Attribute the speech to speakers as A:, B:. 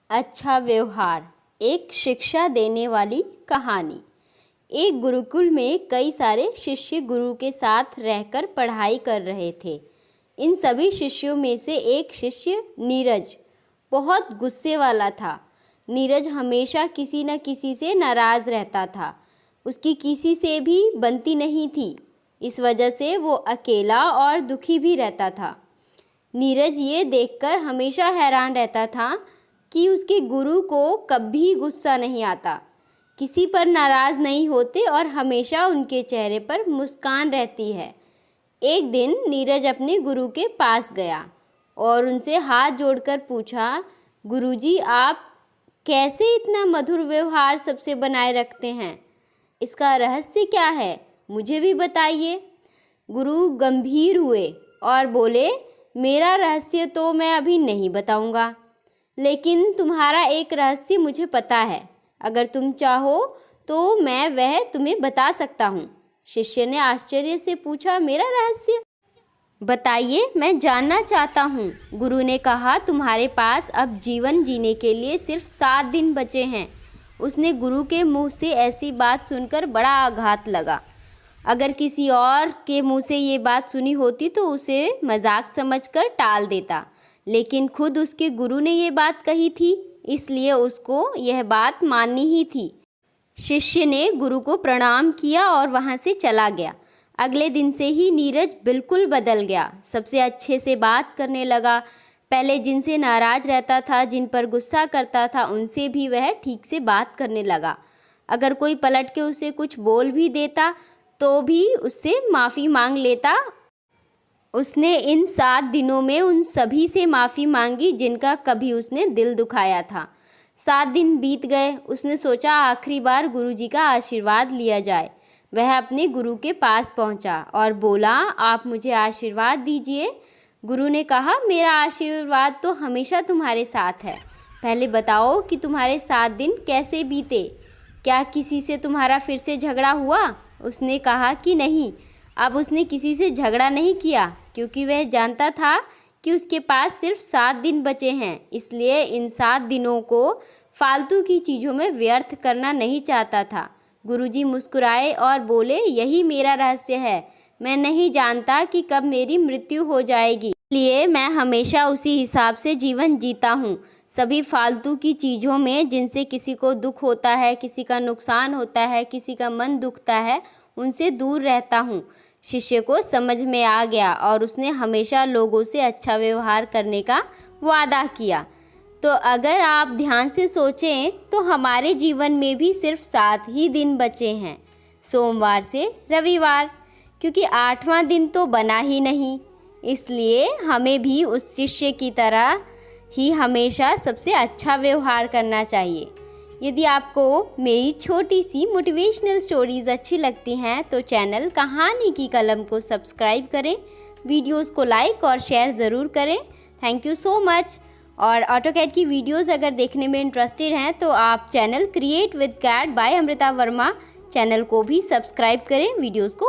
A: अच्छा व्यवहार, एक शिक्षा देने वाली कहानी। एक गुरुकुल में कई सारे शिष्य गुरु के साथ रहकर पढ़ाई कर रहे थे। इन सभी शिष्यों में से एक शिष्य नीरज बहुत गुस्से वाला था। नीरज हमेशा किसी न किसी से नाराज़ रहता था। उसकी किसी से भी बनती नहीं थी। इस वजह से वो अकेला और दुखी भी रहता था। नीरज ये देखकर हमेशा हैरान रहता था कि उसके गुरु को कभी गुस्सा नहीं आता, किसी पर नाराज़ नहीं होते और हमेशा उनके चेहरे पर मुस्कान रहती है। एक दिन नीरज अपने गुरु के पास गया और उनसे हाथ जोड़कर पूछा, गुरुजी आप कैसे इतना मधुर व्यवहार सबसे बनाए रखते हैं? इसका रहस्य क्या है, मुझे भी बताइए। गुरु गंभीर हुए और बोले, मेरा रहस्य तो मैं अभी नहीं बताऊंगा, लेकिन तुम्हारा एक रहस्य मुझे पता है। अगर तुम चाहो तो मैं वह तुम्हें बता सकता हूँ। शिष्य ने आश्चर्य से पूछा, मेरा रहस्य बताइए, मैं जानना चाहता हूँ। गुरु ने कहा, तुम्हारे पास अब जीवन जीने के लिए सिर्फ 7 दिन बचे हैं। उसने गुरु के मुंह से ऐसी बात सुनकर बड़ा आघात लगा। अगर किसी और के मुंह से ये बात सुनी होती तो उसे मजाक समझकर टाल देता, लेकिन खुद उसके गुरु ने ये बात कही थी, इसलिए उसको यह बात माननी ही थी। शिष्य ने गुरु को प्रणाम किया और वहाँ से चला गया। अगले दिन से ही नीरज बिल्कुल बदल गया। सबसे अच्छे से बात करने लगा। पहले जिनसे नाराज़ रहता था, जिन पर गुस्सा करता था, उनसे भी वह ठीक से बात करने लगा। अगर कोई पलट के उसे कुछ बोल भी देता तो भी उससे माफ़ी मांग लेता। उसने इन 7 दिनों में उन सभी से माफ़ी मांगी जिनका कभी उसने दिल दुखाया था। 7 दिन बीत गए। उसने सोचा आखिरी बार गुरुजी का आशीर्वाद लिया जाए। वह अपने गुरु के पास पहुंचा और बोला, आप मुझे आशीर्वाद दीजिए। गुरु ने कहा, मेरा आशीर्वाद तो हमेशा तुम्हारे साथ है। पहले बताओ कि तुम्हारे 7 दिन कैसे बीते? क्या किसी से तुम्हारा फिर से झगड़ा हुआ? उसने कहा कि नहीं। अब उसने किसी से झगड़ा नहीं किया क्योंकि वह जानता था कि उसके पास सिर्फ 7 दिन बचे हैं, इसलिए इन 7 दिनों को फालतू की चीज़ों में व्यर्थ करना नहीं चाहता था। गुरुजी मुस्कुराए और बोले, यही मेरा रहस्य है। मैं नहीं जानता कि कब मेरी मृत्यु हो जाएगी, इसलिए मैं हमेशा उसी हिसाब से जीवन जीता हूँ। सभी फालतू की चीज़ों में जिनसे किसी को दुख होता है, किसी का नुकसान होता है, किसी का मन दुखता है, उनसे दूर रहता हूँ। शिष्य को समझ में आ गया और उसने हमेशा लोगों से अच्छा व्यवहार करने का वादा किया। तो अगर आप ध्यान से सोचें तो हमारे जीवन में भी सिर्फ 7 ही दिन बचे हैं, सोमवार से रविवार, क्योंकि 8वां दिन तो बना ही नहीं। इसलिए हमें भी उस शिष्य की तरह ही हमेशा सबसे अच्छा व्यवहार करना चाहिए। यदि आपको मेरी छोटी सी मोटिवेशनल स्टोरीज़ अच्छी लगती हैं तो चैनल कहानी की कलम को सब्सक्राइब करें, वीडियोस को लाइक और शेयर ज़रूर करें। Thank you so much. और ऑटोकैड की वीडियोस अगर देखने में इंटरेस्टेड हैं तो आप channel create with CAD by Amrita Varma channel को भी सब्सक्राइब करें, वीडियोस को